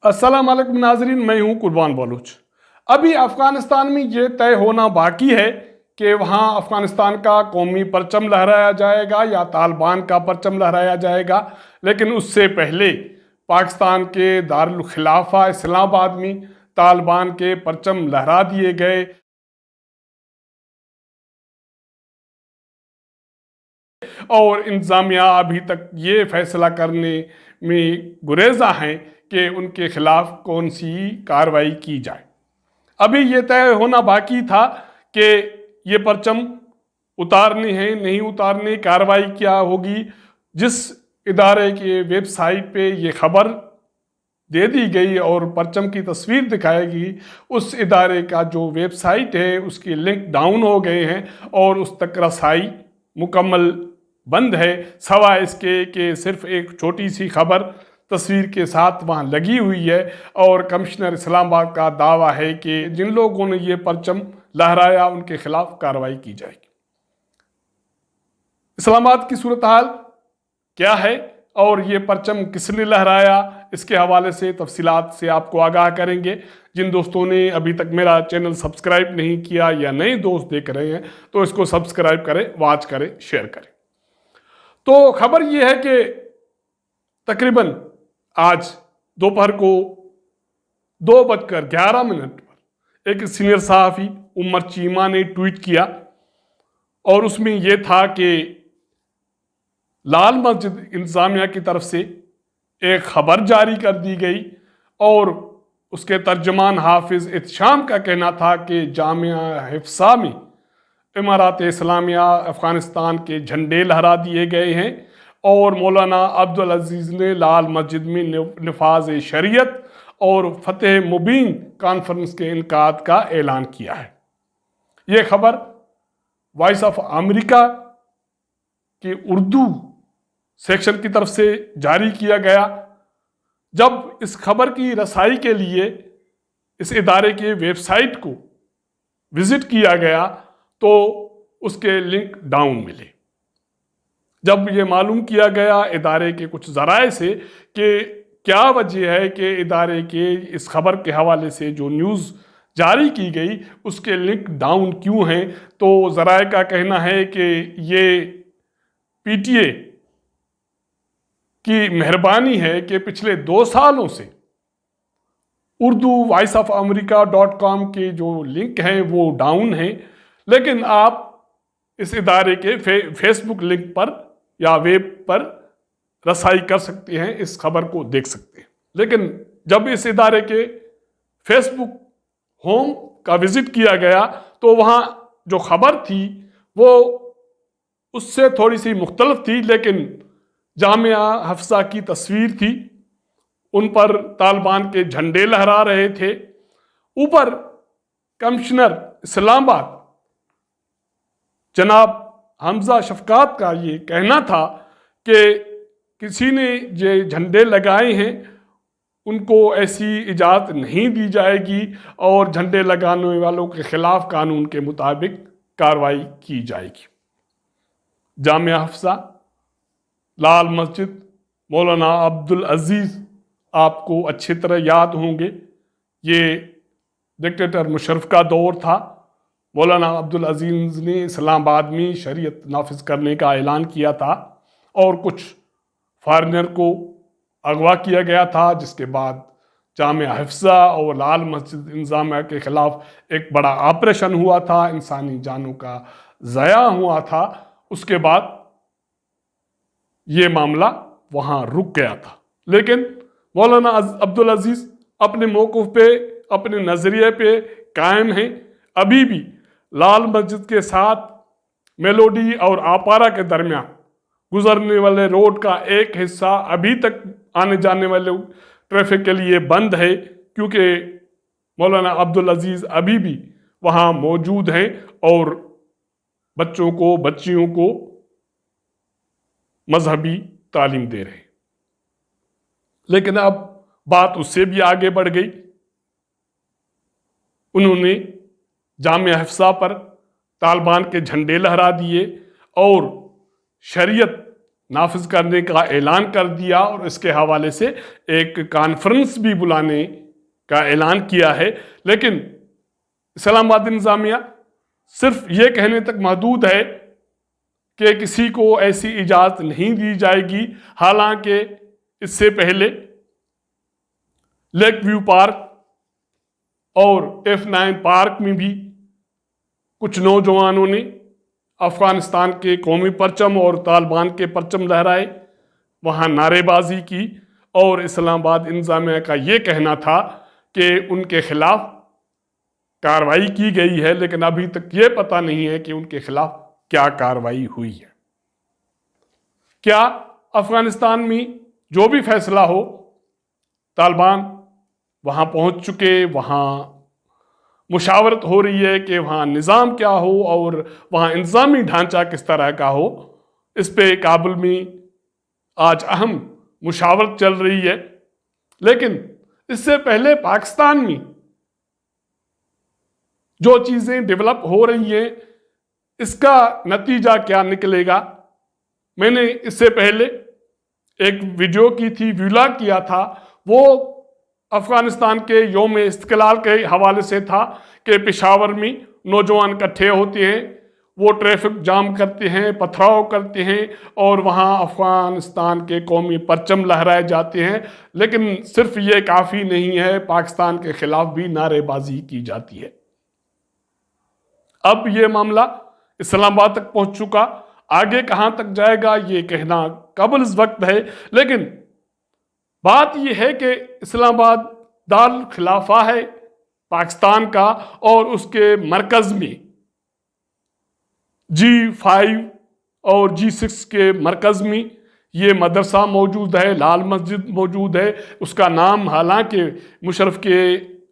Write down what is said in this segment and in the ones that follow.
अस्सलाम वालेकुम नाजरीन, मैं हूं कुर्बान बलूच। अभी अफगानिस्तान में ये तय होना बाकी है कि वहां अफगानिस्तान का कौमी परचम लहराया जाएगा या तालिबान का परचम लहराया जाएगा। लेकिन उससे पहले पाकिस्तान के दारुल खिलाफा इस्लामाबाद में तालिबान के परचम लहरा दिए गए और इंतजामिया अभी तक ये फैसला करने में गुरेजा हैं कि उनके खिलाफ कौन सी कार्रवाई की जाए। अभी ये तय होना बाकी था कि ये परचम उतारने हैं नहीं उतारने, कार्रवाई क्या होगी। जिस इदारे के वेबसाइट पे ये खबर दे दी गई और परचम की तस्वीर दिखाएगी, उस इदारे का जो वेबसाइट है उसके लिंक डाउन हो गए हैं और उस तक रसाई मुकम्मल बंद है, सवाए इसके कि सिर्फ एक छोटी सी खबर तस्वीर के साथ वहाँ लगी हुई है। और कमिश्नर इस्लामाबाद का दावा है कि जिन लोगों ने ये परचम लहराया उनके खिलाफ कार्रवाई की जाएगी। इस्लामाबाद की सूरत हाल क्या है और ये परचम किसने लहराया, इसके हवाले से तफसीलात से आपको आगाह करेंगे। जिन दोस्तों ने अभी तक मेरा चैनल सब्सक्राइब नहीं किया या नए दोस्त देख रहे हैं तो इसको सब्सक्राइब करें, वॉच करें, शेयर करें। तो खबर यह है कि तकरीबन आज दोपहर को 2:11 पर एक सीनियर सहाफ़ी उमर चीमा ने ट्वीट किया और उसमें यह था कि लाल मस्जिद इंतजामिया की तरफ से एक खबर जारी कर दी गई और उसके तर्जमान हाफिज इत्शाम का कहना था कि जामिया हिफ्सा में इमारात इस्लामिया अफगानिस्तान के झंडे लहरा दिए गए हैं और मौलाना अब्दुल अजीज़ ने लाल मस्जिद में नफाज शरीयत और फतेह मुबीन कॉन्फ्रेंस के इनकाद का ऐलान किया है। ये खबर वॉइस ऑफ अमेरिका के उर्दू सेक्शन की तरफ से जारी किया गया। जब इस खबर की रसाई के लिए इस इदारे के वेबसाइट को विजिट किया गया तो उसके लिंक डाउन मिले। जब ये मालूम किया गया इदारे के कुछ ज़राए से कि क्या वजह है कि इदारे के इस खबर के हवाले से जो न्यूज़ जारी की गई उसके लिंक डाउन क्यों हैं, तो ज़राए का कहना है कि ये पीटीए की मेहरबानी है कि पिछले 2 सालों से उर्दू वॉइस ऑफ अमेरिका.com के जो लिंक हैं वो डाउन हैं। लेकिन आप इस इदारे के फेसबुक लिंक पर या वेब पर रसाई कर सकते हैं, इस खबर को देख सकते हैं। लेकिन जब इस इदारे के फेसबुक होम का विजिट किया गया तो वहाँ जो खबर थी वो उससे थोड़ी सी मुख्तलिफ थी, लेकिन जामिया हफ्सा की तस्वीर थी, उन पर तालिबान के झंडे लहरा रहे थे। ऊपर कमिश्नर इस्लामाबाद जनाब हमजा शफकात का ये कहना था कि किसी ने ये झंडे लगाए हैं उनको ऐसी इजाज़त नहीं दी जाएगी और झंडे लगाने वालों के खिलाफ कानून के मुताबिक कार्रवाई की जाएगी। जामिया हफ्सा, लाल मस्जिद, मौलाना अब्दुल अजीज़ आपको अच्छी तरह याद होंगे। ये डिक्टेटर मुशर्रफ का दौर था। मौलाना अब्दुल अजीज़ ने इस्लामाबाद में शरीयत नाफिज करने का ऐलान किया था और कुछ फॉरेनर को अगवा किया गया था, जिसके बाद जामिया हिफ्सा और लाल मस्जिद इंतजामिया के खिलाफ एक बड़ा ऑपरेशन हुआ था, इंसानी जानों का ज़या हुआ था। उसके बाद ये मामला वहाँ रुक गया था। लेकिन मौलाना अब्दुल अजीज़ अपने मौक़िफ़ पे, अपने नज़रिए पे कायम हैं। अभी भी लाल मस्जिद के साथ मेलोडी और आपारा के दरमियान गुजरने वाले रोड का एक हिस्सा अभी तक आने जाने वाले ट्रैफिक के लिए बंद है, क्योंकि मौलाना अब्दुल अजीज़ अभी भी वहाँ मौजूद हैं और बच्चों को, बच्चियों को मजहबी तालीम दे रहे हैं। लेकिन अब बात उससे भी आगे बढ़ गई। उन्होंने जामिया हिफ्सा पर तालिबान के झंडे लहरा दिए और शरीयत नाफिज करने का ऐलान कर दिया और इसके हवाले से एक कॉन्फ्रेंस भी बुलाने का ऐलान किया है। लेकिन इस्लामाबाद इंतजामिया सिर्फ ये कहने तक महदूद है कि किसी को ऐसी इजाज़त नहीं दी जाएगी। हालांकि इससे पहले लेक व्यू पार्क और F9 पार्क में भी कुछ नौजवानों ने अफगानिस्तान के कौमी परचम और तालिबान के परचम लहराए, वहाँ नारेबाजी की और इस्लामाबाद इंतजामिया का ये कहना था कि उनके खिलाफ कार्रवाई की गई है, लेकिन अभी तक ये पता नहीं है कि उनके खिलाफ क्या कार्रवाई हुई है। क्या अफगानिस्तान में जो भी फैसला हो, तालिबान वहाँ पहुँच चुके, वहाँ मुशावरत हो रही है कि वहाँ निज़ाम क्या हो और वहाँ इंतज़ामी ढांचा किस तरह का हो, इस पे काबुल में आज अहम मुशावरत चल रही है। लेकिन इससे पहले पाकिस्तान में जो चीज़ें डेवलप हो रही हैं, इसका नतीजा क्या निकलेगा। मैंने इससे पहले एक वीडियो की थी, व्लॉग किया था, वो अफगानिस्तान के यौम इस्तिकलाल के हवाले से था कि पेशावर में नौजवान इकट्ठे होते हैं, वो ट्रैफिक जाम करते हैं, पथराव करते हैं और वहाँ अफगानिस्तान के कौमी परचम लहराए जाते हैं। लेकिन सिर्फ ये काफ़ी नहीं है, पाकिस्तान के खिलाफ भी नारेबाजी की जाती है। अब ये मामला इस्लामाबाद तक पहुँच चुका, आगे कहाँ तक जाएगा ये कहना काबिल वक्त है। लेकिन बात यह है कि इस्लामाबाद दारुल खिलाफा है पाकिस्तान का और उसके मरकज़ में G5 और G6 के मरकज़ में ये मदरसा मौजूद है, लाल मस्जिद मौजूद है। उसका नाम हालांकि मुशर्रफ के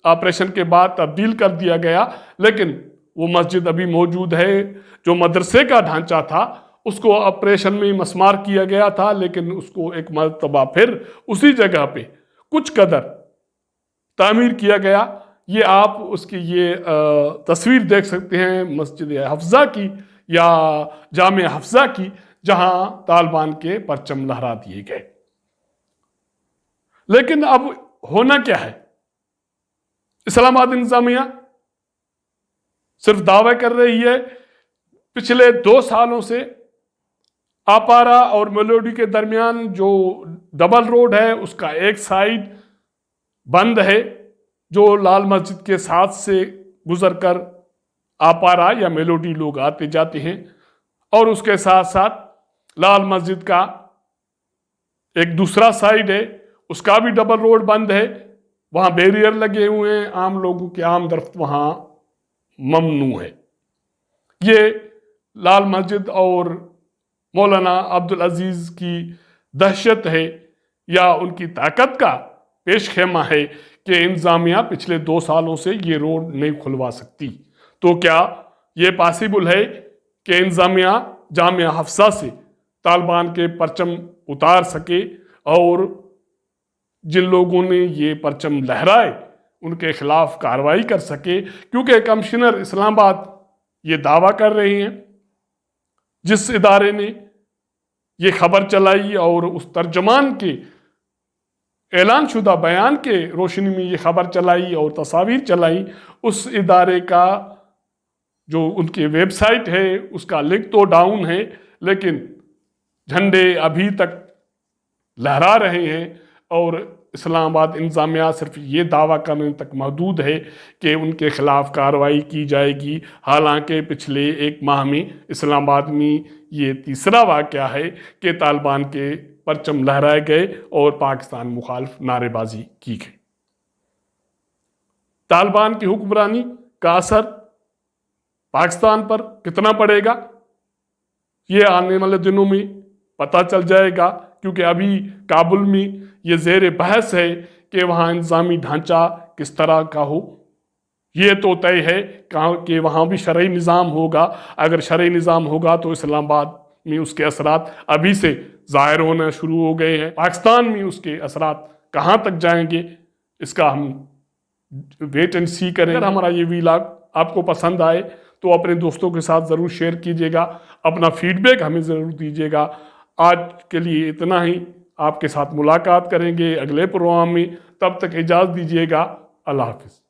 ऑपरेशन के बाद तब्दील कर दिया गया, लेकिन वो मस्जिद अभी मौजूद है। जो मदरसे का ढांचा था उसको ऑपरेशन में मस्मार किया गया था, लेकिन उसको एक मरतबा फिर उसी जगह पे कुछ कदर तामीर किया गया। ये आप उसकी ये तस्वीर देख सकते हैं मस्जिद हफ्ज़ा की या जामे हफ्ज़ा की, जहां तालिबान के परचम लहरा दिए गए। लेकिन अब होना क्या है, इस्लामाबाद इंतजामिया सिर्फ दावा कर रही है। पिछले 2 सालों से आपारा और मेलोडी के दरमियान जो डबल रोड है उसका एक साइड बंद है, जो लाल मस्जिद के साथ से गुजरकर आपारा या मेलोडी लोग आते जाते हैं, और उसके साथ साथ लाल मस्जिद का एक दूसरा साइड है, उसका भी डबल रोड बंद है। वहाँ बैरियर लगे हुए हैं, आम लोगों के आम दरख्त वहाँ ममनू है। ये लाल मस्जिद और मौलाना अब्दुल अजीज की दहशत है या उनकी ताकत का पेशखेमा है कि इंतजामिया पिछले 2 सालों से ये रोड नहीं खुलवा सकती। तो क्या ये पॉसिबल है कि इंतजामिया जामिया हफ्सा से तालिबान के परचम उतार सके और जिन लोगों ने ये परचम लहराए उनके खिलाफ कार्रवाई कर सके? क्योंकि कमिश्नर इस्लामाबाद ये दावा कर रहे हैं, जिस इदारे ने ये खबर चलाई और उस तर्जमान के ऐलान शुदा बयान के रोशनी में ये खबर चलाई और तस्वीर चलाई, उस इदारे का जो उनकी वेबसाइट है उसका लिंक तो डाउन है, लेकिन झंडे अभी तक लहरा रहे हैं। और इस्लामाबाद इंतजामिया सिर्फ ये दावा करने तक महदूद है कि उनके खिलाफ कार्रवाई की जाएगी। हालांकि पिछले 1 माह में इस्लामाबाद में ये तीसरा वाक़या है कि तालिबान के परचम लहराए गए और पाकिस्तान मुखालिफ नारेबाजी की गई। तालिबान की हुक्मरानी का असर पाकिस्तान पर कितना पड़ेगा, ये आने वाले दिनों में पता चल जाएगा, क्योंकि अभी काबुल में ये ज़ेर बहस है कि वहाँ इंतज़ामी ढांचा किस तरह का हो। ये तो तय है कि वहाँ भी शरई निज़ाम होगा। अगर शरई निज़ाम होगा तो इस्लामाबाद में उसके असरात अभी से ज़ाहिर होना शुरू हो गए हैं। पाकिस्तान में उसके असरात कहाँ तक जाएंगे, इसका हम वेट एंड सी करें। अगर हमारा ये व्लॉग आपको पसंद आए तो अपने दोस्तों के साथ ज़रूर शेयर कीजिएगा, अपना फीडबैक हमें ज़रूर दीजिएगा। आज के लिए इतना ही। आपके साथ मुलाकात करेंगे अगले प्रोग्राम में, तब तक इजाज़त दीजिएगा। अल्लाह हाफिज़।